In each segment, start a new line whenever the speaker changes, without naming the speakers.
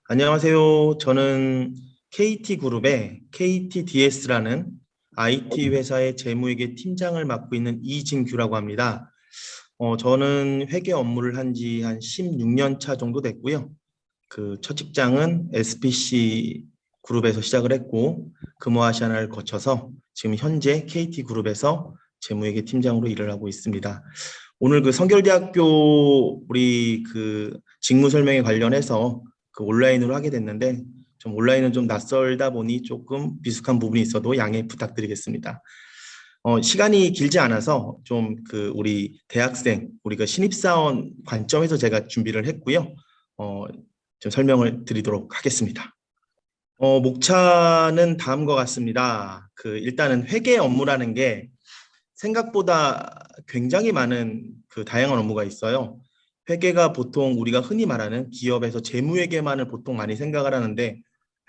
안녕하세요. 저는 KT그룹의 KTDS라는 IT 회사의 재무회계 팀장을 맡고 있는 이진규라고 합니다. 저는 회계 업무를 한 지 한 16년 차 정도 됐고요. 그 첫 직장은 SPC 그룹에서 시작을 했고, 금호아시아나를 거쳐서 지금 현재 KT그룹에서 재무회계 팀장으로 일을 하고 있습니다. 오늘 그 성결대학교 우리 그 직무 설명에 관련해서 그 온라인으로 하게 됐는데 좀 온라인은 좀 낯설다 보니 조금 비숙한 부분이 있어도 양해 부탁드리겠습니다. 시간이 길지 않아서 좀 그 우리 대학생, 우리 그 신입사원 관점에서 제가 준비를 했고요. 좀 설명을 드리도록 하겠습니다. 목차는 다음과 같습니다. 그 일단은 회계 업무라는 게 생각보다 굉장히 많은 그 다양한 업무가 있어요. 회계가 보통 우리가 흔히 말하는 기업에서 재무회계만을 보통 많이 생각을 하는데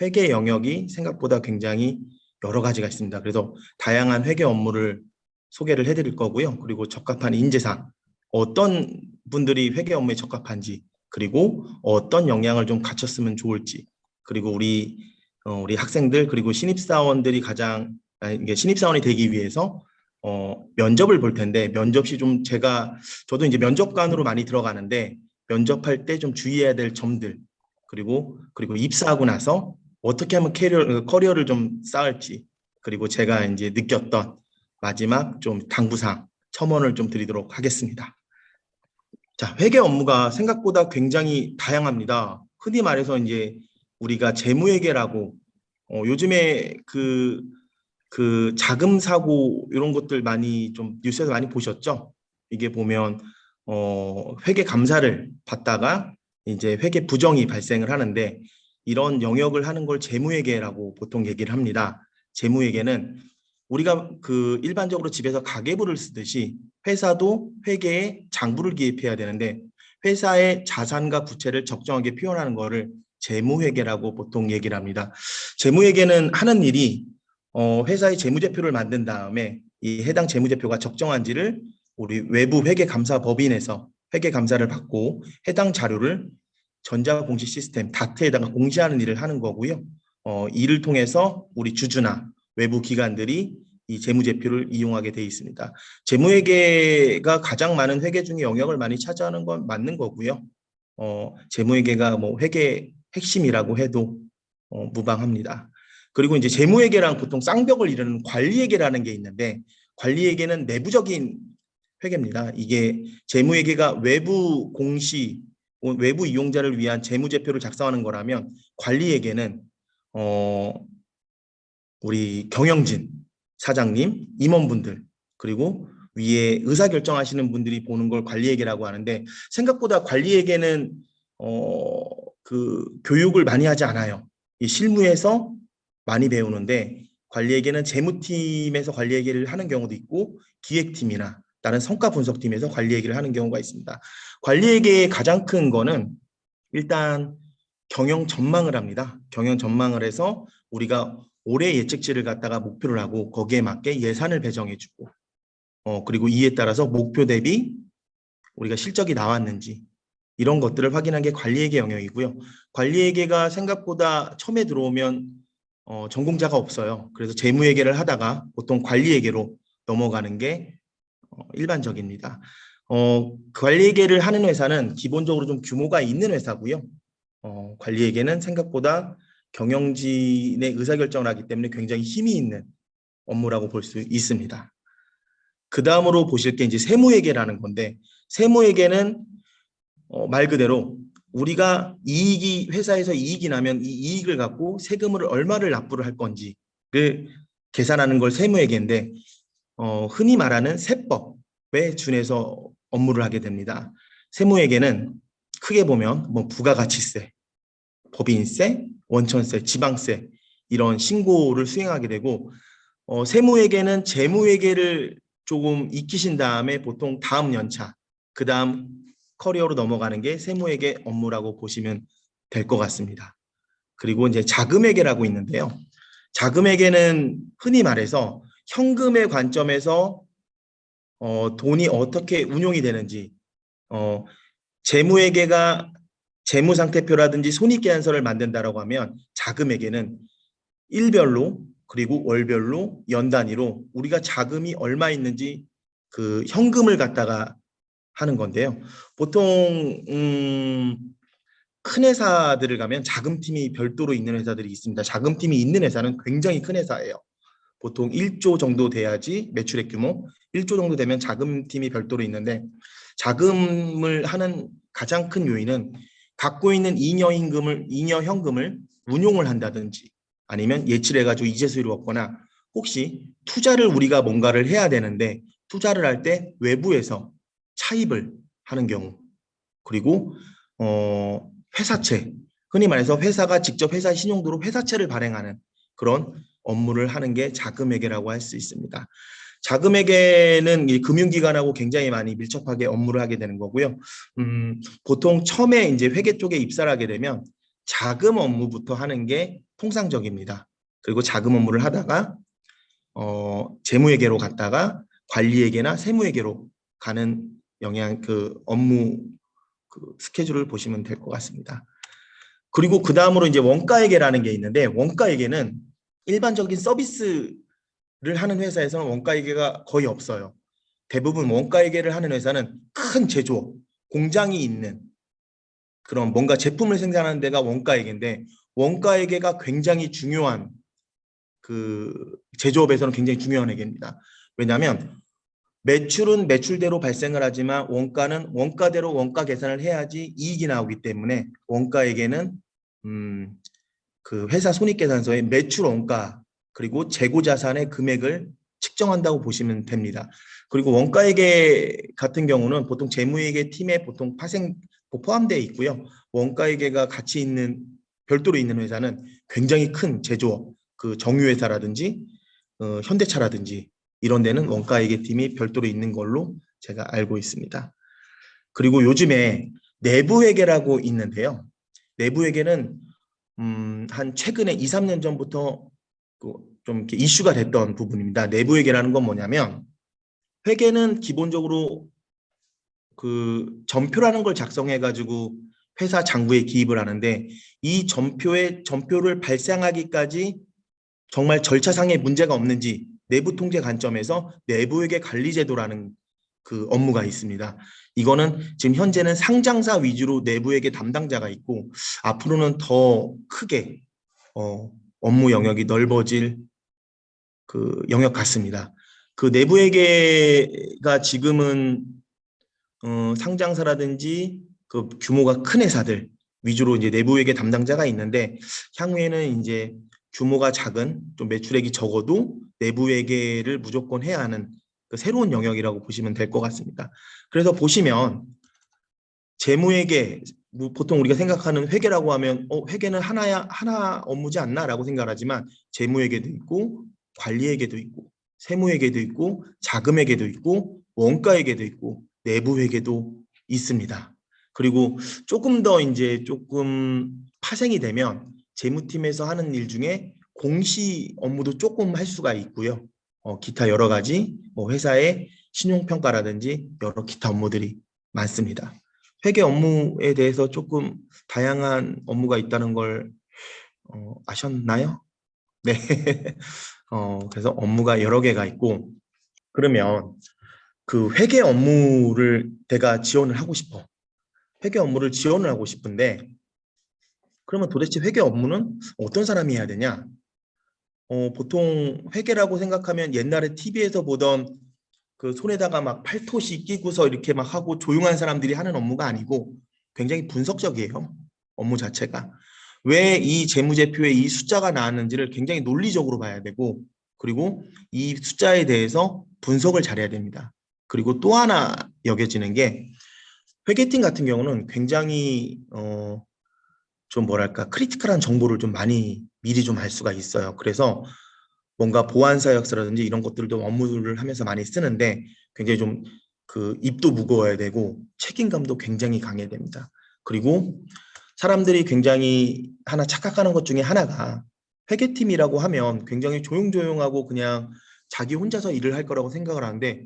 회계 영역이 생각보다 굉장히 여러 가지가 있습니다. 그래서 다양한 회계 업무를 소개를 해드릴 거고요. 그리고 적합한 인재상, 어떤 분들이 회계 업무에 적합한지, 그리고 어떤 역량을 좀 갖췄으면 좋을지, 그리고 우리 학생들 그리고 신입사원들이 이게 신입사원이 되기 위해서 면접을 볼 텐데 면접 시 좀 저도 이제 면접관으로 많이 들어가는데 면접할 때 좀 주의해야 될 점들 그리고 입사하고 나서 어떻게 하면 커리어를 좀 쌓을지 그리고 제가 이제 느꼈던 마지막 좀 당부사항 첨언을 좀 드리도록 하겠습니다. 자, 회계 업무가 생각보다 굉장히 다양합니다. 흔히 말해서 이제 우리가 재무회계라고 요즘에 그 자금 사고 이런 것들 많이 좀 뉴스에서 많이 보셨죠? 이게 보면 회계 감사를 받다가 이제 회계 부정이 발생을 하는데 이런 영역을 하는 걸 재무회계라고 보통 얘기를 합니다. 재무회계는 우리가 그 일반적으로 집에서 가계부를 쓰듯이 회사도 회계에 장부를 기입해야 되는데 회사의 자산과 부채를 적정하게 표현하는 거를 재무회계라고 보통 얘기를 합니다. 재무회계는 하는 일이 회사의 재무제표를 만든 다음에 이 해당 재무제표가 적정한지를 우리 외부 회계감사법인에서 회계감사를 받고 해당 자료를 전자공시 시스템 다트에다가 공시하는 일을 하는 거고요. 이를 통해서 우리 주주나 외부 기관들이 이 재무제표를 이용하게 돼 있습니다. 재무회계가 가장 많은 회계 중에 영역을 많이 차지하는 건 맞는 거고요. 재무회계가 뭐 회계 핵심이라고 해도 무방합니다. 그리고 이제 재무회계랑 보통 쌍벽을 이루는 관리회계라는 게 있는데 관리회계는 내부적인 회계입니다. 이게 재무회계가 외부 공시, 외부 이용자를 위한 재무제표를 작성하는 거라면 관리회계는 어, 우리 경영진 사장님, 임원분들 그리고 위에 의사결정하시는 분들이 보는 걸 관리회계라고 하는데 생각보다 관리회계는 그 교육을 많이 하지 않아요. 이 실무에서 많이 배우는데 관리회계는 재무팀에서 관리회계를 하는 경우도 있고 기획팀이나 다른 성과 분석팀에서 관리회계를 하는 경우가 있습니다. 관리회계의 가장 큰 거는 일단 경영 전망을 합니다. 경영 전망을 해서 우리가 올해 예측치를 갖다가 목표를 하고 거기에 맞게 예산을 배정해주고 그리고 이에 따라서 목표 대비 우리가 실적이 나왔는지 이런 것들을 확인한 게 관리회계 영역이고요. 관리회계가 생각보다 처음에 들어오면 전공자가 없어요. 그래서 재무회계를 하다가 보통 관리회계로 넘어가는 게 일반적입니다. 관리회계를 하는 회사는 기본적으로 좀 규모가 있는 회사고요. 관리회계는 생각보다 경영진의 의사결정을 하기 때문에 굉장히 힘이 있는 업무라고 볼 수 있습니다. 그 다음으로 보실 게 이제 세무회계라는 건데 세무회계는 말 그대로 우리가 회사에서 이익이 나면 이 이익을 갖고 세금을 얼마를 납부를 할 건지를 계산하는 걸 세무회계인데 흔히 말하는 세법에 준해서 업무를 하게 됩니다. 세무회계는 크게 보면 뭐 부가가치세, 법인세, 원천세, 지방세 이런 신고를 수행하게 되고 세무회계는 재무회계를 조금 익히신 다음에 보통 다음 연차, 그 다음 커리어로 넘어가는 게 세무회계 업무라고 보시면 될 것 같습니다. 그리고 이제 자금회계라고 있는데요. 자금회계는 흔히 말해서 현금의 관점에서 돈이 어떻게 운용이 되는지 재무회계가 재무상태표라든지 손익계산서를 만든다라고 하면 자금에게는 일별로 그리고 월별로 연 단위로 우리가 자금이 얼마 있는지 그 현금을 갖다가 하는 건데요. 보통 큰 회사들을 가면 자금팀이 별도로 있는 회사들이 있습니다. 자금팀이 있는 회사는 굉장히 큰 회사예요. 보통 1조 정도 돼야지 매출액 규모 1조 정도 되면 자금팀이 별도로 있는데 자금을 하는 가장 큰 요인은 갖고 있는 잉여 현금을 운용을 한다든지 아니면 예치를 해가지고 이자 수익을 얻거나 혹시 투자를 우리가 뭔가를 해야 되는데 투자를 할 때 외부에서 차입을 하는 경우 그리고 회사채 흔히 말해서 회사가 직접 회사 신용도로 회사채를 발행하는 그런 업무를 하는 게 자금회계라고 할 수 있습니다. 자금회계는 이 금융기관하고 굉장히 많이 밀접하게 업무를 하게 되는 거고요. 보통 처음에 이제 회계 쪽에 입사를 하게 되면 자금 업무부터 하는 게 통상적입니다. 그리고 자금 업무를 하다가 재무회계로 갔다가 관리회계나 세무회계로 가는 업무 스케줄을 보시면 될 것 같습니다. 그리고 그 다음으로 이제 원가회계라는 게 있는데 원가회계는 일반적인 서비스를 하는 회사에서는 원가회계가 거의 없어요. 대부분 원가회계를 하는 회사는 큰 제조업, 공장이 있는 그런 뭔가 제품을 생산하는 데가 원가회계인데 원가회계가 굉장히 중요한 그 제조업에서는 굉장히 중요한 회계입니다. 왜냐하면 매출은 매출대로 발생을 하지만 원가는 원가대로 원가 계산을 해야지 이익이 나오기 때문에 원가에게는 그 회사 손익계산서에 매출 원가 그리고 재고 자산의 금액을 측정한다고 보시면 됩니다. 그리고 원가회계 같은 경우는 보통 재무회계 팀에 보통 포함되어 있고요. 원가회계가 같이 있는 별도로 있는 회사는 굉장히 큰 제조업, 그 정유회사라든지 현대차라든지 이런 데는 원가회계팀이 별도로 있는 걸로 제가 알고 있습니다. 그리고 요즘에 내부회계라고 있는데요. 내부회계는 한 최근에 2, 3년 전부터 좀 이렇게 이슈가 됐던 부분입니다. 내부회계라는 건 뭐냐면 회계는 기본적으로 그 전표라는 걸 작성해 가지고 회사 장부에 기입을 하는데 이 전표를 발생하기까지 정말 절차상의 문제가 없는지 내부 통제 관점에서 내부회계 관리제도라는 그 업무가 있습니다. 이거는 지금 현재는 상장사 위주로 내부회계 담당자가 있고 앞으로는 더 크게 업무 영역이 넓어질 그 영역 같습니다. 그 내부회계가 지금은 상장사라든지 그 규모가 큰 회사들 위주로 이제 내부회계 담당자가 있는데 향후에는 이제 규모가 작은 좀 매출액이 적어도 내부회계를 무조건 해야 하는 그 새로운 영역이라고 보시면 될 것 같습니다. 그래서 보시면 재무회계 보통 우리가 생각하는 회계라고 하면 회계는 하나 업무지 않나라고 생각하지만 재무회계도 있고 관리회계도 있고 세무회계도 있고 자금회계도 있고 원가회계도 있고 내부회계도 있습니다. 그리고 조금 더 이제 조금 파생이 되면 재무팀에서 하는 일 중에 공시 업무도 조금 할 수가 있고요. 기타 여러 가지 뭐 회사의 신용평가라든지 여러 기타 업무들이 많습니다. 회계 업무에 대해서 조금 다양한 업무가 있다는 걸 아셨나요? 네. 그래서 업무가 여러 개가 있고 그러면 그 회계 업무를 내가 지원을 하고 싶어. 회계 업무를 지원을 하고 싶은데 그러면 도대체 회계 업무는 어떤 사람이 해야 되냐? 보통 회계라고 생각하면 옛날에 TV에서 보던 그 손에다가 막 팔토시 끼고서 이렇게 막 하고 조용한 사람들이 하는 업무가 아니고 굉장히 분석적이에요. 업무 자체가. 왜 이 재무제표에 이 숫자가 나왔는지를 굉장히 논리적으로 봐야 되고 그리고 이 숫자에 대해서 분석을 잘해야 됩니다. 그리고 또 하나 여겨지는 게 회계팀 같은 경우는 굉장히 좀 뭐랄까 크리티컬한 정보를 좀 많이 미리 좀 알 수가 있어요. 그래서 뭔가 보안사역서라든지 이런 것들도 업무를 하면서 많이 쓰는데 굉장히 좀 그 입도 무거워야 되고 책임감도 굉장히 강해야 됩니다. 그리고 사람들이 굉장히 하나 착각하는 것 중에 하나가 회계팀이라고 하면 굉장히 조용조용하고 그냥 자기 혼자서 일을 할 거라고 생각을 하는데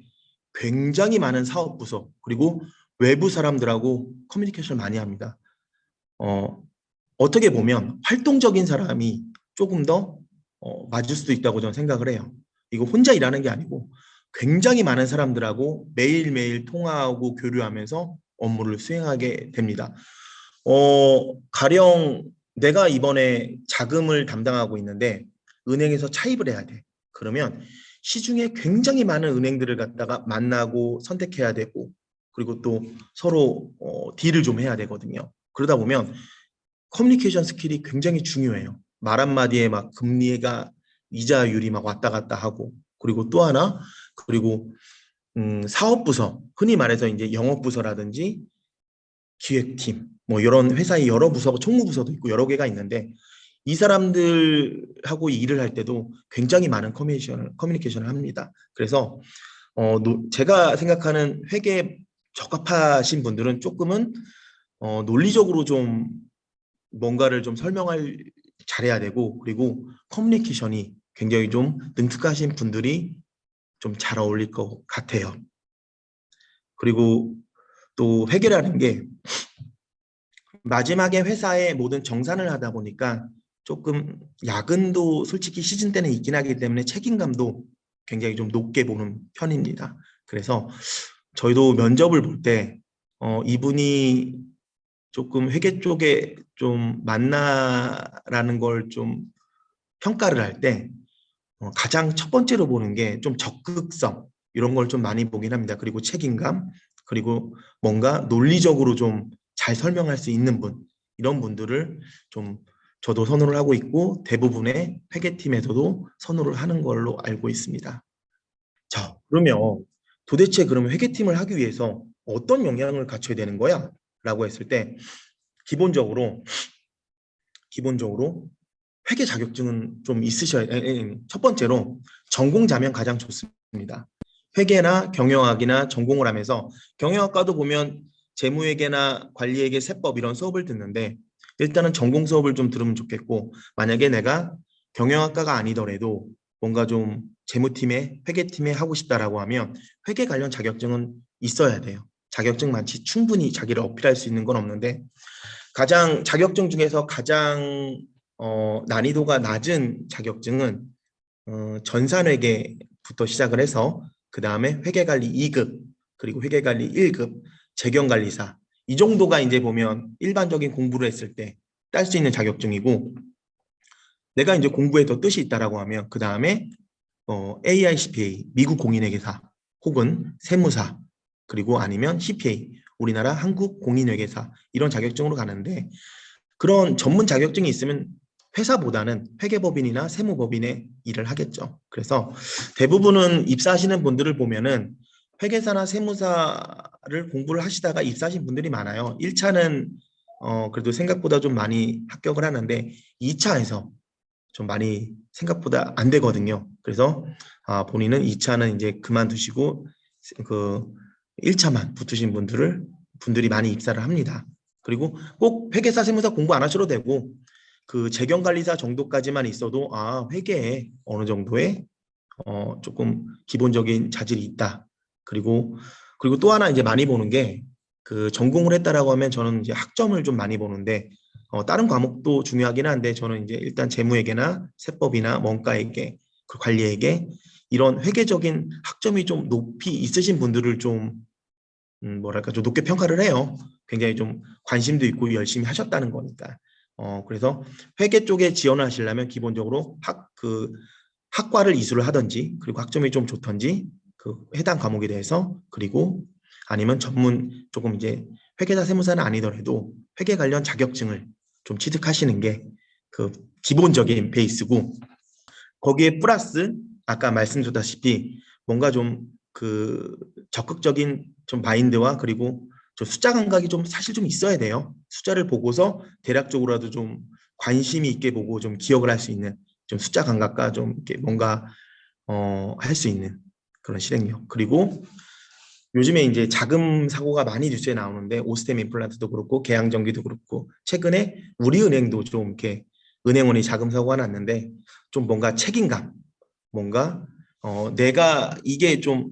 굉장히 많은 사업부서 그리고 외부 사람들하고 커뮤니케이션을 많이 합니다. 어, 어떻게 보면 활동적인 사람이 조금 더 맞을 수도 있다고 저는 생각을 해요. 이거 혼자 일하는 게 아니고 굉장히 많은 사람들하고 매일매일 통화하고 교류하면서 업무를 수행하게 됩니다. 가령 내가 이번에 자금을 담당하고 있는데 은행에서 차입을 해야 돼. 그러면 시중에 굉장히 많은 은행들을 갖다가 만나고 선택해야 되고 그리고 또 서로 딜을 좀 해야 되거든요. 그러다 보면 커뮤니케이션 스킬이 굉장히 중요해요. 말 한마디에 막 금리가 이자율이 막 왔다 갔다 하고 그리고 또 하나 그리고 사업부서 흔히 말해서 이제 영업부서라든지 기획팀 뭐 이런 회사의 여러 부서 총무부서도 있고 여러 개가 있는데 이 사람들하고 일을 할 때도 굉장히 많은 커뮤니케이션을 합니다. 그래서 제가 생각하는 회계에 적합하신 분들은 조금은 논리적으로 좀 뭔가를 좀 설명할 잘해야 되고 그리고 커뮤니케이션이 굉장히 좀 능숙하신 분들이 좀 잘 어울릴 것 같아요. 그리고 또 회계라는 게 마지막에 회사의 모든 정산을 하다 보니까 조금 야근도 솔직히 시즌 때는 있긴 하기 때문에 책임감도 굉장히 좀 높게 보는 편입니다. 그래서 저희도 면접을 볼 때 이분이 조금 회계 쪽에 좀 맞나라는 걸 좀 평가를 할 때 가장 첫 번째로 보는 게 좀 적극성 이런 걸 좀 많이 보긴 합니다. 그리고 책임감 그리고 뭔가 논리적으로 좀 잘 설명할 수 있는 분 이런 분들을 좀 저도 선호를 하고 있고 대부분의 회계팀에서도 선호를 하는 걸로 알고 있습니다. 자, 그러면 도대체 그러면 회계팀을 하기 위해서 어떤 역량을 갖춰야 되는 거야? 라고 했을 때 기본적으로 기본적으로 회계 자격증은 좀 있으셔야 첫 번째로 전공자면 가장 좋습니다. 회계나 경영학이나 전공을 하면서 경영학과도 보면 재무회계나 관리회계 세법 이런 수업을 듣는데 일단은 전공 수업을 좀 들으면 좋겠고 만약에 내가 경영학과가 아니더라도 뭔가 좀 재무팀에 회계팀에 하고 싶다라고 하면 회계 관련 자격증은 있어야 돼요. 자격증 많지 충분히 자기를 어필할 수 있는 건 없는데 가장 자격증 중에서 가장 난이도가 낮은 자격증은 전산회계부터 시작을 해서 그 다음에 회계관리 2급 그리고 회계관리 1급 재경관리사 이 정도가 이제 보면 일반적인 공부를 했을 때 딸 수 있는 자격증이고 내가 이제 공부에 더 뜻이 있다라고 하면 그 다음에 AICPA 미국 공인회계사 혹은 세무사 그리고 아니면 CPA 우리나라 한국 공인회계사 이런 자격증으로 가는데 그런 전문 자격증이 있으면 회사보다는 회계법인이나 세무법인의 일을 하겠죠. 그래서 대부분은 입사하시는 분들을 보면은 회계사나 세무사를 공부를 하시다가 입사하신 분들이 많아요. 1차는 그래도 생각보다 좀 많이 합격을 하는데 2차에서 좀 많이 생각보다 안 되거든요. 그래서 본인은 2차는 이제 그만두시고 그 1차만 붙으신 분들이 많이 입사를 합니다. 그리고 꼭 회계사 세무사 공부 안 하셔도 되고 그 재경관리사 정도까지만 있어도 회계에 어느 정도의 조금 기본적인 자질이 있다. 그리고 또 하나 이제 많이 보는 게 그 전공을 했다라고 하면 저는 이제 학점을 좀 많이 보는데 다른 과목도 중요하긴 한데 저는 이제 일단 재무회계나 세법이나 원가회계, 그 관리회계 이런 회계적인 학점이 좀 높이 있으신 분들을 좀 뭐랄까 좀 높게 평가를 해요. 굉장히 좀 관심도 있고 열심히 하셨다는 거니까. 그래서 회계 쪽에 지원을 하시려면 기본적으로 학과를 이수를 하든지 그리고 학점이 좀 좋던지 그 해당 과목에 대해서 그리고 아니면 전문 조금 이제 회계사 세무사는 아니더라도 회계 관련 자격증을 좀 취득하시는 게 그 기본적인 베이스고 거기에 플러스 아까 말씀드렸다시피 뭔가 좀 그 적극적인 좀 마인드와 그리고 좀 숫자 감각이 좀 사실 좀 있어야 돼요. 숫자를 보고서 대략적으로라도 좀 관심이 있게 보고 좀 기억을 할 수 있는 좀 숫자 감각과 좀 이렇게 뭔가 할 수 있는 그런 실행력. 그리고 요즘에 이제 자금 사고가 많이 뉴스에 나오는데 오스템 임플란트도 그렇고 계양전기도 그렇고 최근에 우리은행도 좀 이렇게 은행원이 자금 사고가 났는데 좀 뭔가 책임감, 뭔가 내가 이게 좀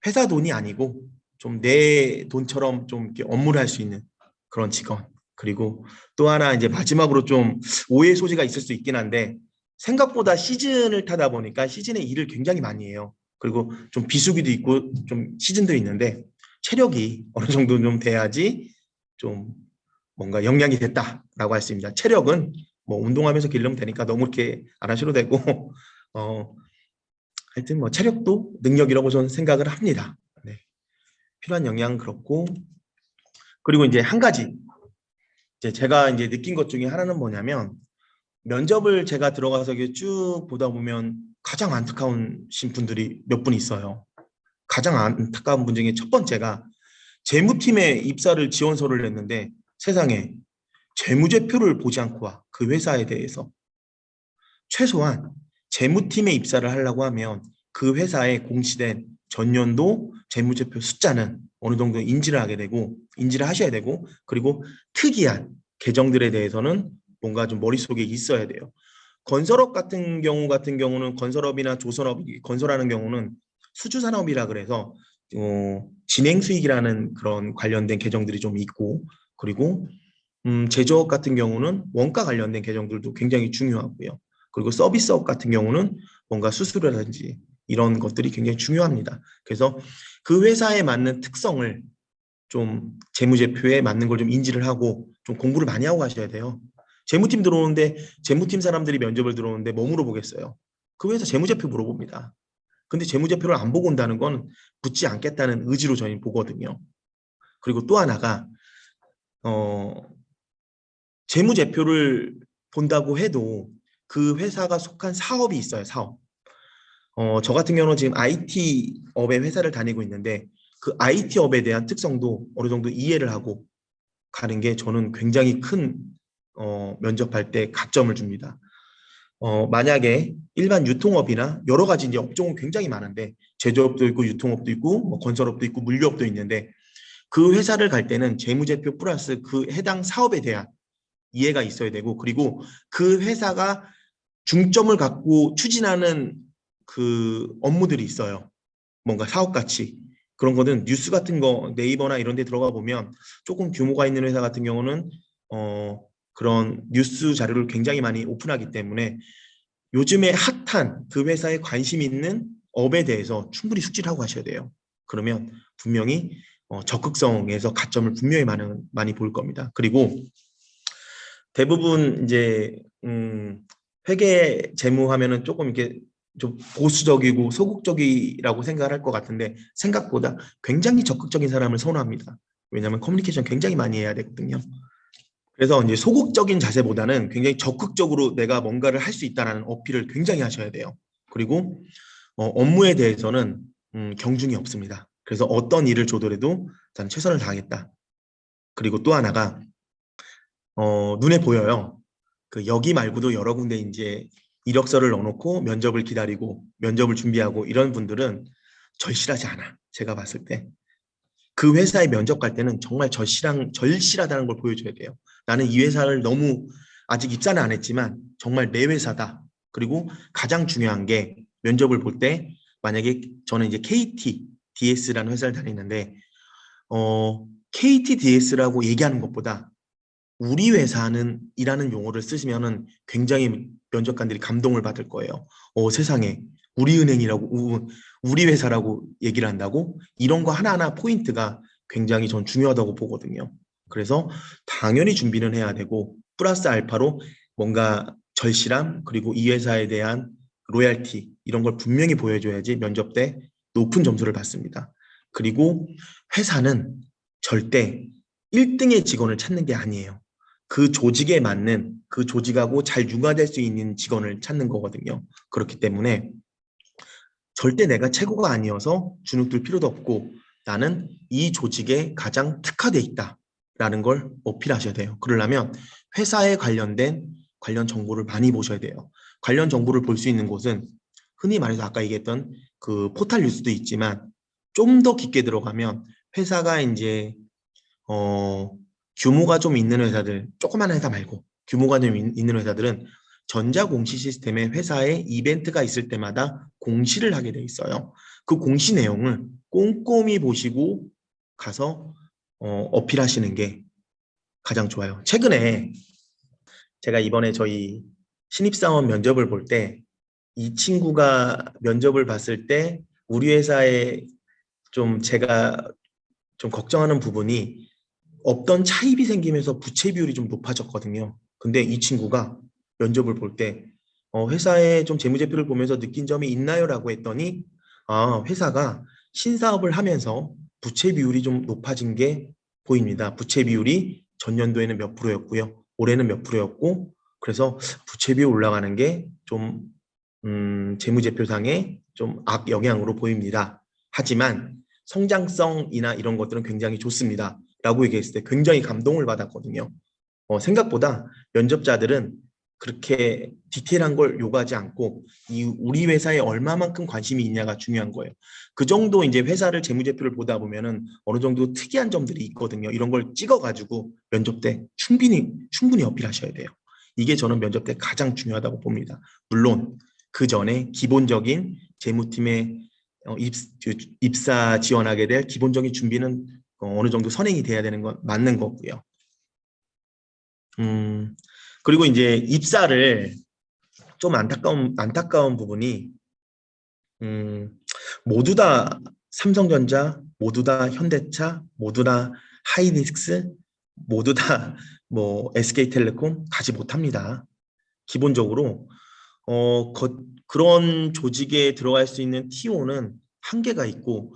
회사 돈이 아니고 좀 내 돈처럼 좀 이렇게 업무를 할 수 있는 그런 직원. 그리고 또 하나 이제 마지막으로 좀 오해 소지가 있을 수 있긴 한데 생각보다 시즌을 타다 보니까 시즌에 일을 굉장히 많이 해요. 그리고 좀 비수기도 있고 좀 시즌도 있는데 체력이 어느 정도 좀 돼야지 좀 뭔가 영향이 됐다라고 할 수 있습니다. 체력은 뭐 운동하면서 기르면 되니까 너무 이렇게 안 하셔도 되고 어 하여튼 뭐 체력도 능력이라고 저는 생각을 합니다. 네. 필요한 영양 그렇고 그리고 이제 한 가지 이제 제가 이제 느낀 것 중에 하나는 뭐냐면 면접을 제가 들어가서 이게 쭉 보다 보면 가장 안타까우신 분들이 몇 분 있어요. 가장 안타까운 분 중에 첫 번째가 재무팀에 입사를 지원서를 냈는데 세상에 재무제표를 보지 않고 와. 그 회사에 대해서. 최소한 재무팀에 입사를 하려고 하면 그 회사에 공시된 전년도 재무제표 숫자는 어느 정도 인지를 하게 되고 인지를 하셔야 되고 그리고 특이한 계정들에 대해서는 뭔가 좀 머릿속에 있어야 돼요. 건설업 같은 경우는 건설업이나 조선업, 건설하는 경우는 수주산업이라 그래서 진행 수익이라는 그런 관련된 계정들이 좀 있고 그리고 제조업 같은 경우는 원가 관련된 계정들도 굉장히 중요하고요. 그리고 서비스업 같은 경우는 뭔가 수수료라든지 이런 것들이 굉장히 중요합니다. 그래서 그 회사에 맞는 특성을 좀 재무제표에 맞는 걸 좀 인지를 하고 좀 공부를 많이 하고 가셔야 돼요. 재무팀 들어오는데 재무팀 사람들이 면접을 들어오는데 뭐 물어보겠어요? 그 회사 재무제표 물어봅니다. 근데 재무제표를 안 보고 온다는 건 붙지 않겠다는 의지로 저희는 보거든요. 그리고 또 하나가 어, 재무제표를 본다고 해도 그 회사가 속한 사업이 있어요, 사업. 저 같은 경우는 지금 IT 업의 회사를 다니고 있는데 그 IT 업에 대한 특성도 어느 정도 이해를 하고 가는 게 저는 굉장히 큰 면접할 때 가점을 줍니다. 만약에 일반 유통업이나 여러 가지 이제 업종은 굉장히 많은데 제조업도 있고 유통업도 있고 뭐 건설업도 있고 물류업도 있는데 그 회사를 갈 때는 재무제표 플러스 그 해당 사업에 대한 이해가 있어야 되고 그리고 그 회사가 중점을 갖고 추진하는 그 업무들이 있어요. 뭔가 사업 가치 그런 거는 뉴스 같은 거 네이버나 이런 데 들어가 보면 조금 규모가 있는 회사 같은 경우는 그런 뉴스 자료를 굉장히 많이 오픈하기 때문에 요즘에 핫한 그 회사에 관심 있는 업에 대해서 충분히 숙지를 하고 가셔야 돼요. 그러면 분명히 적극성에서 가점을 분명히 많이 볼 겁니다. 그리고 대부분 이제 회계 재무하면은 조금 이렇게 좀 보수적이고 소극적이라고 생각을 할 것 같은데 생각보다 굉장히 적극적인 사람을 선호합니다. 왜냐하면 커뮤니케이션 굉장히 많이 해야 되거든요. 그래서 이제 소극적인 자세보다는 굉장히 적극적으로 내가 뭔가를 할 수 있다는 어필을 굉장히 하셔야 돼요. 그리고 업무에 대해서는 경중이 없습니다. 그래서 어떤 일을 줘더라도 저는 최선을 다하겠다. 그리고 또 하나가 눈에 보여요. 그 여기 말고도 여러 군데 이제 이력서를 넣어놓고 면접을 기다리고 면접을 준비하고 이런 분들은 절실하지 않아. 제가 봤을 때. 그 회사에 면접 갈 때는 정말 절실하다는 걸 보여줘야 돼요. 나는 이 회사를 너무 아직 입사는 안 했지만 정말 내 회사다. 그리고 가장 중요한 게 면접을 볼 때 만약에 저는 이제 KT, DS라는 회사를 다니는데 KT, DS라고 얘기하는 것보다 우리 회사는 이라는 용어를 쓰시면은 굉장히 면접관들이 감동을 받을 거예요. 세상에 우리은행이라고 우리 회사라고 얘기를 한다고 이런 거 하나하나 포인트가 굉장히 전 중요하다고 보거든요. 그래서 당연히 준비는 해야 되고 플러스 알파로 뭔가 절실함 그리고 이 회사에 대한 로얄티 이런 걸 분명히 보여줘야지 면접 때 높은 점수를 받습니다. 그리고 회사는 절대 1등의 직원을 찾는 게 아니에요. 그 조직에 맞는 그 조직하고 잘 융화될 수 있는 직원을 찾는 거거든요. 그렇기 때문에 절대 내가 최고가 아니어서 주눅들 필요도 없고 나는 이 조직에 가장 특화돼 있다라는 걸 어필하셔야 돼요. 그러려면 회사에 관련된 관련 정보를 많이 보셔야 돼요. 관련 정보를 볼 수 있는 곳은 흔히 말해서 아까 얘기했던 그 포털 뉴스도 있지만 좀 더 깊게 들어가면 회사가 이제 규모가 좀 있는 회사들, 조그만 회사 말고 규모가 좀 있는 회사들은 전자공시 시스템에 회사에 이벤트가 있을 때마다 공시를 하게 돼 있어요. 그 공시 내용을 꼼꼼히 보시고 가서 어필하시는 게 가장 좋아요. 최근에 제가 이번에 저희 신입사원 면접을 볼 때 이 친구가 면접을 봤을 때 우리 회사에 좀 제가 좀 걱정하는 부분이 없던 차입이 생기면서 부채 비율이 좀 높아졌거든요. 근데 이 친구가 면접을 볼 때 회사의 좀 재무제표를 보면서 느낀 점이 있나요? 라고 했더니 회사가 신사업을 하면서 부채 비율이 좀 높아진 게 보입니다. 부채 비율이 전년도에는 몇 프로였고요. 올해는 몇 프로였고 그래서 부채 비율 올라가는 게 좀 재무제표상에 좀 악영향으로 보입니다. 하지만 성장성이나 이런 것들은 굉장히 좋습니다. 라고 얘기했을 때 굉장히 감동을 받았거든요. 생각보다 면접자들은 그렇게 디테일한 걸 요구하지 않고 우리 회사에 얼마만큼 관심이 있냐가 중요한 거예요. 그 정도 이제 회사를 재무제표를 보다 보면은 어느 정도 특이한 점들이 있거든요. 이런 걸 찍어가지고 면접 때 충분히 어필하셔야 돼요. 이게 저는 면접 때 가장 중요하다고 봅니다. 물론 그 전에 기본적인 재무팀에 입사 지원하게 될 기본적인 준비는 어느 정도 선행이 돼야 되는 건 맞는 거고요. 그리고 이제 입사를 좀 안타까운 부분이, 모두 다 삼성전자, 모두 다 현대차, 모두 다 하이닉스, 모두 다 뭐 SK텔레콤 가지 못합니다. 기본적으로 그런 조직에 들어갈 수 있는 T1은 한계가 있고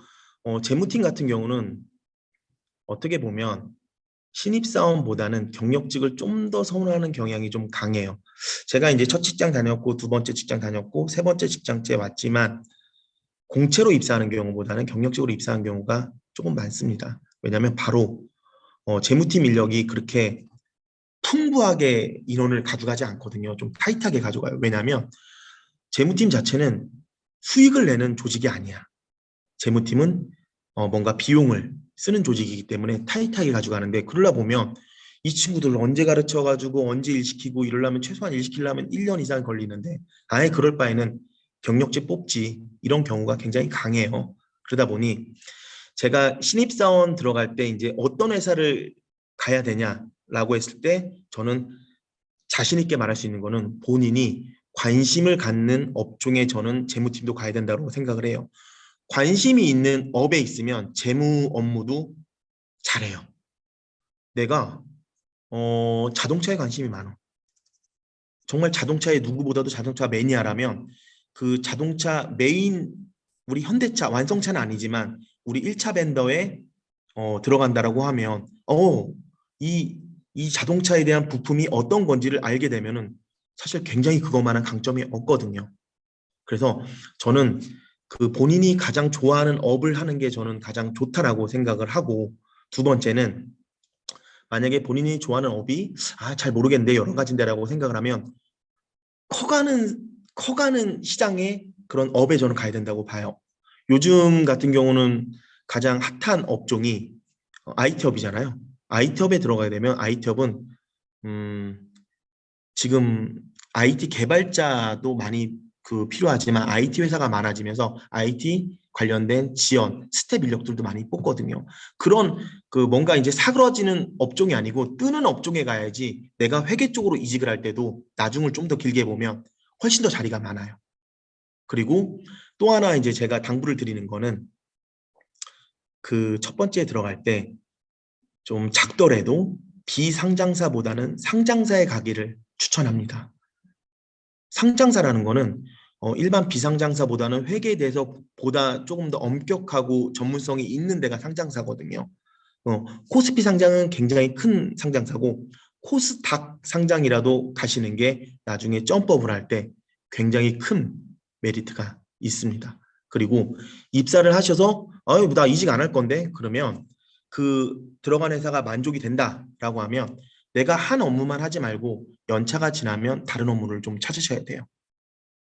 재무팀 같은 경우는 어떻게 보면 신입사원보다는 경력직을 좀 더 선호하는 경향이 좀 강해요. 제가 이제 첫 직장 다녔고 두 번째 직장 다녔고 세 번째 직장째 왔지만 공채로 입사하는 경우보다는 경력직으로 입사하는 경우가 조금 많습니다. 왜냐하면 바로 재무팀 인력이 그렇게 풍부하게 인원을 가져가지 않거든요. 좀 타이트하게 가져가요. 왜냐하면 재무팀 자체는 수익을 내는 조직이 아니야. 재무팀은 뭔가 비용을 쓰는 조직이기 때문에 타이트하게 가져가는데 그러다 보면 이 친구들 언제 가르쳐가지고 언제 일시키고 이러려면 최소한 일시키려면 1년 이상 걸리는데 아예 그럴 바에는 경력직 뽑지 이런 경우가 굉장히 강해요. 그러다 보니 제가 신입사원 들어갈 때 이제 어떤 회사를 가야 되냐라고 했을 때 저는 자신 있게 말할 수 있는 거는 본인이 관심을 갖는 업종에 저는 재무팀도 가야 된다고 생각을 해요. 관심이 있는 업에 있으면 재무 업무도 잘해요. 내가 자동차에 관심이 많아. 정말 자동차에 누구보다도 자동차 매니아라면 그 자동차 메인 우리 현대차 완성차는 아니지만 우리 1차 벤더에 들어간다라고 하면 이, 이 자동차에 대한 부품이 어떤 건지를 알게 되면은 사실 굉장히 그것만한 강점이 없거든요. 그래서 저는 그 본인이 가장 좋아하는 업을 하는 게 저는 가장 좋다라고 생각을 하고 두 번째는 만약에 본인이 좋아하는 업이 잘 모르겠는데 여러 가지인데라고 생각을 하면 커가는 시장에 그런 업에 저는 가야 된다고 봐요. 요즘 같은 경우는 가장 핫한 업종이 IT업이잖아요. IT업에 들어가게 되면 IT업은 지금 IT 개발자도 많이 필요하지만 IT 회사가 많아지면서 IT 관련된 지원, 스텝 인력들도 많이 뽑거든요. 그런 뭔가 이제 사그러지는 업종이 아니고 뜨는 업종에 가야지 내가 회계 쪽으로 이직을 할 때도 나중을 좀 더 길게 보면 훨씬 더 자리가 많아요. 그리고 또 하나 이제 제가 당부를 드리는 거는 그 첫 번째 들어갈 때 좀 작더라도 비상장사보다는 상장사에 가기를 추천합니다. 상장사라는 거는 일반 비상장사보다는 회계에 대해서 보다 조금 더 엄격하고 전문성이 있는 데가 상장사거든요. 코스피 상장은 굉장히 큰 상장사고 코스닥 상장이라도 가시는 게 나중에 점프업을 할 때 굉장히 큰 메리트가 있습니다. 그리고 입사를 하셔서 나 이직 안 할 건데 그러면 그 들어간 회사가 만족이 된다라고 하면 내가 한 업무만 하지 말고 연차가 지나면 다른 업무를 좀 찾으셔야 돼요.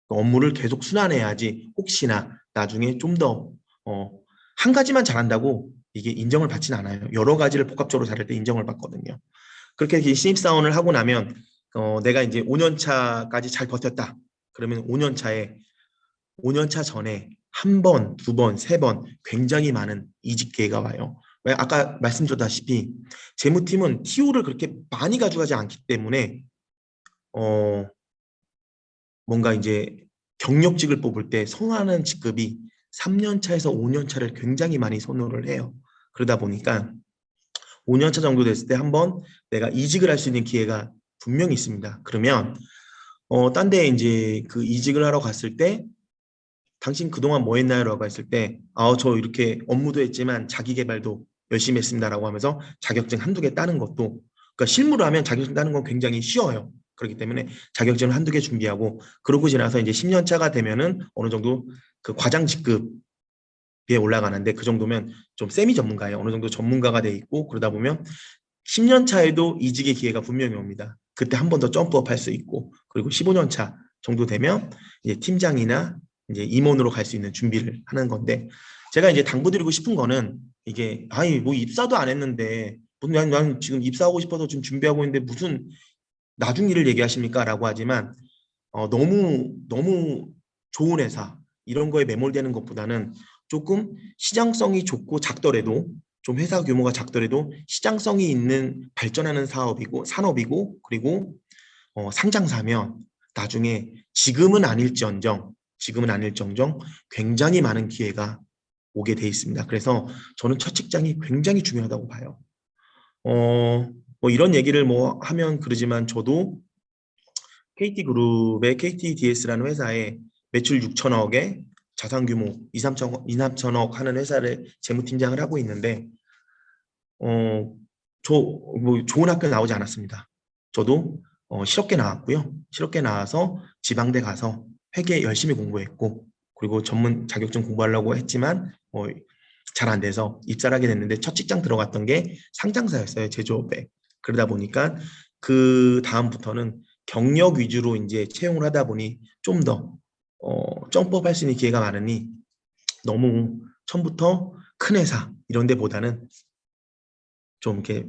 업무를 계속 순환해야지 혹시나 나중에 좀 더 한 가지만 잘한다고 이게 인정을 받지는 않아요. 여러 가지를 복합적으로 잘할 때 인정을 받거든요. 그렇게 신입사원을 하고 나면 내가 이제 5년 차까지 잘 버텼다. 그러면 5년 차 전에 한 번, 두 번, 세 번 굉장히 많은 이직 기회가 와요. 아까 말씀드렸다시피 재무팀은 TO를 그렇게 많이 가져가지 않기 때문에 어, 뭔가 이제 경력직을 뽑을 때 선호하는 직급이 3년 차에서 5년 차를 굉장히 많이 선호를 해요. 그러다 보니까 5년 차 정도 됐을 때 한번 내가 이직을 할 수 있는 기회가 분명히 있습니다. 그러면 딴 데 이제 그 이직을 하러 갔을 때 당신 그동안 뭐 했나요? 라고 했을 때 저 이렇게 업무도 했지만 자기 개발도 열심히 했습니다라고 하면서 자격증 한두 개 따는 것도 그러니까 실무를 하면 자격증 따는 건 굉장히 쉬워요. 그렇기 때문에 자격증을 한두 개 준비하고 그러고 지나서 이제 10년 차가 되면은 어느 정도 그 과장 직급에 올라가는데 그 정도면 좀 세미 전문가예요. 어느 정도 전문가가 돼 있고 그러다 보면 10년 차에도 이직의 기회가 분명히 옵니다. 그때 한 번 더 점프업 할 수 있고 그리고 15년 차 정도 되면 이제 팀장이나 이제 임원으로 갈 수 있는 준비를 하는 건데 제가 이제 당부드리고 싶은 거는 이게 아니 뭐 입사도 안 했는데 난 지금 입사하고 싶어서 지금 준비하고 있는데 무슨 나중 일을 얘기하십니까? 라고 하지만 너무 좋은 회사 이런 거에 매몰되는 것보다는 조금 시장성이 좋고 작더라도 좀 회사 규모가 작더라도 시장성이 있는 발전하는 사업이고 산업이고 그리고 상장사면 나중에 지금은 아닐지언정 굉장히 많은 기회가 오게 돼 있습니다. 그래서 저는 첫 직장이 굉장히 중요하다고 봐요. 뭐 이런 얘기를 뭐 하면 그러지만 저도 KT그룹의 KTDS라는 회사에 매출 6천억에 자산 규모 2, 3천억 하는 회사를 재무팀장을 하고 있는데 저 뭐 좋은 학교 나오지 않았습니다. 저도 실업계 나왔고요. 실업계 나와서 지방대 가서 회계 열심히 공부했고 그리고 전문 자격증 공부하려고 했지만 잘 안 돼서 입사를 하게 됐는데 첫 직장 들어갔던 게 상장사였어요. 제조업에. 그러다 보니까 그 다음부터는 경력 위주로 이제 채용을 하다 보니 좀 더 점프할 수 있는 기회가 많으니 너무 처음부터 큰 회사 이런 데보다는 좀 이렇게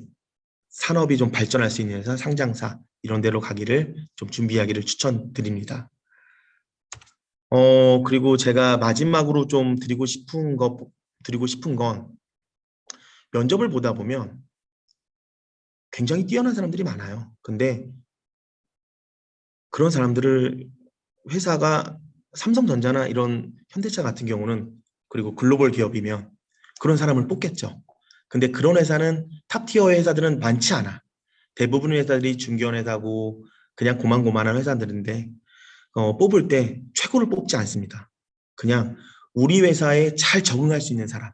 산업이 좀 발전할 수 있는 회사, 상장사 이런 데로 가기를 좀 준비하기를 추천드립니다. 그리고 제가 마지막으로 좀 드리고 싶은 건 면접을 보다 보면 굉장히 뛰어난 사람들이 많아요. 근데 그런 사람들을 회사가 삼성전자나 이런 현대차 같은 경우는 그리고 글로벌 기업이면 그런 사람을 뽑겠죠. 근데 그런 회사는 탑티어의 회사들은 많지 않아. 대부분의 회사들이 중견 회사고 그냥 고만고만한 회사들인데 뽑을 때 최고를 뽑지 않습니다. 그냥 우리 회사에 잘 적응할 수 있는 사람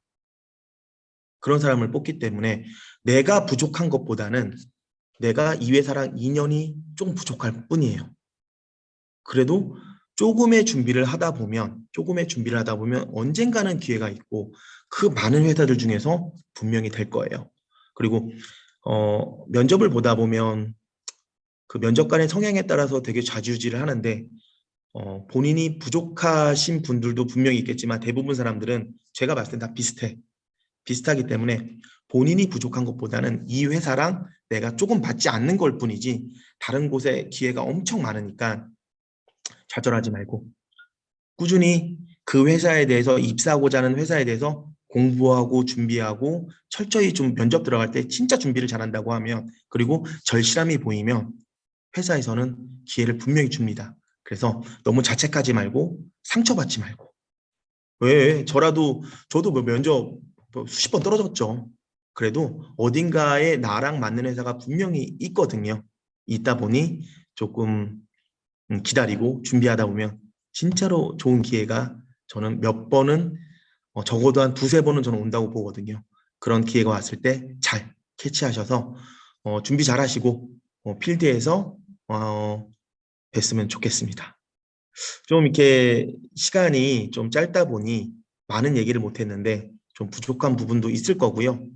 그런 사람을 뽑기 때문에 내가 부족한 것보다는 내가 이 회사랑 인연이 조금 부족할 뿐이에요. 그래도 조금의 준비를 하다 보면 언젠가는 기회가 있고 그 많은 회사들 중에서 분명히 될 거예요. 그리고 면접을 보다 보면 그 면접관의 성향에 따라서 되게 좌지우지를 하는데 본인이 부족하신 분들도 분명히 있겠지만 대부분 사람들은 제가 봤을 땐 다 비슷하기 때문에 본인이 부족한 것보다는 이 회사랑 내가 조금 받지 않는 걸 뿐이지 다른 곳에 기회가 엄청 많으니까 좌절하지 말고 꾸준히 그 회사에 대해서 입사하고자 하는 회사에 대해서 공부하고 준비하고 철저히 좀 면접 들어갈 때 진짜 준비를 잘한다고 하면 그리고 절실함이 보이면 회사에서는 기회를 분명히 줍니다. 그래서 너무 자책하지 말고 상처받지 말고 왜 저도 뭐 면접 뭐 수십 번 떨어졌죠. 그래도 어딘가에 나랑 맞는 회사가 분명히 있거든요. 있다 보니 조금 기다리고 준비하다 보면 진짜로 좋은 기회가 저는 몇 번은 적어도 한 두세 번은 저는 온다고 보거든요. 그런 기회가 왔을 때 잘 캐치하셔서 준비 잘 하시고 필드에서 뵀으면 좋겠습니다. 좀 이렇게 시간이 좀 짧다 보니 많은 얘기를 못 했는데 좀 부족한 부분도 있을 거고요.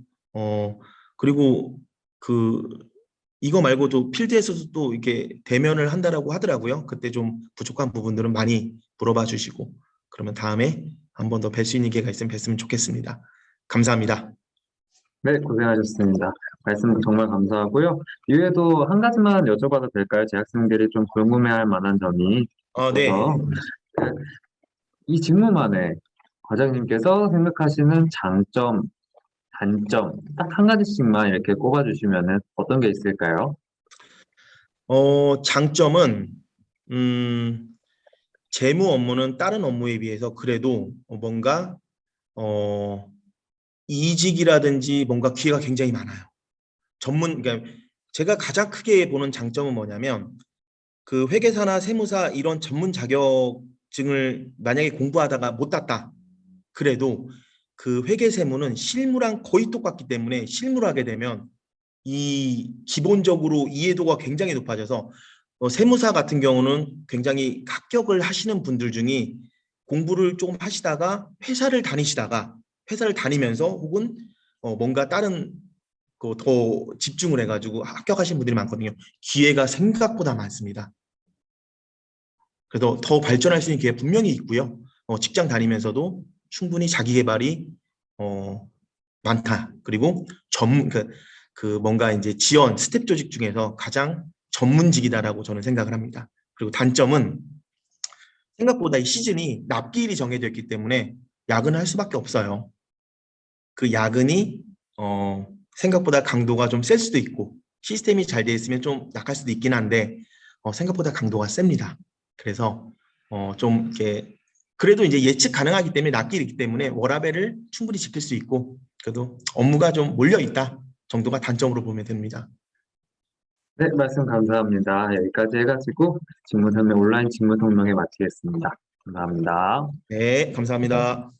그리고 그 이거 말고도 필드에서도 또 이렇게 대면을 한다라고 하더라고요. 그때 좀 부족한 부분들은 많이 물어봐 주시고 그러면 다음에 한 번 더 뵐 수 있는 기회가 있으면 뵀으면 좋겠습니다. 감사합니다.
네, 고생하셨습니다. 말씀 정말 감사하고요. 이외에도 한 가지만 여쭤봐도 될까요? 재학생들이 좀 궁금해할 만한 점이
네.
있어서 이 직무만에 과장님께서 생각하시는 장점, 단점, 딱 한 가지씩만 이렇게 꼽아주시면은 어떤 게 있을까요?
장점은 재무 업무는 다른 업무에 비해서 그래도 뭔가 어, 이직이라든지 뭔가 기회가 굉장히 많아요. 그러니까 제가 가장 크게 보는 장점은 뭐냐면 그 회계사나 세무사 이런 전문 자격증을 만약에 공부하다가 못 땄다. 그래도 그 회계 세무는 실무랑 거의 똑같기 때문에 실무를 하게 되면 이 기본적으로 이해도가 굉장히 높아져서 세무사 같은 경우는 굉장히 합격을 하시는 분들 중에 공부를 조금 하시다가 회사를 다니면서 혹은 뭔가 다른 더 집중을 해가지고 합격하신 분들이 많거든요. 기회가 생각보다 많습니다. 그래서 더 발전할 수 있는 기회 분명히 있고요. 직장 다니면서도 충분히 자기 개발이 많다. 그리고 그 뭔가 이제 지원 스텝 조직 중에서 가장 전문직이다라고 저는 생각을 합니다. 그리고 단점은 생각보다 이 시즌이 납기일이 정해져 있기 때문에 야근을 할 수밖에 없어요. 그 야근이 생각보다 강도가 좀 셀 수도 있고 시스템이 잘 돼 있으면 좀 약할 수도 있긴 한데 생각보다 강도가 셉니다. 그래서 좀 이렇게 그래도 이제 예측 가능하기 때문에 납기이기 때문에 워라밸을 충분히 지킬 수 있고 그래도 업무가 좀 몰려 있다 정도가 단점으로 보면 됩니다.
네, 말씀 감사합니다. 여기까지 해가지고 직무 설명, 온라인 직무 설명에 마치겠습니다. 감사합니다.
네, 감사합니다.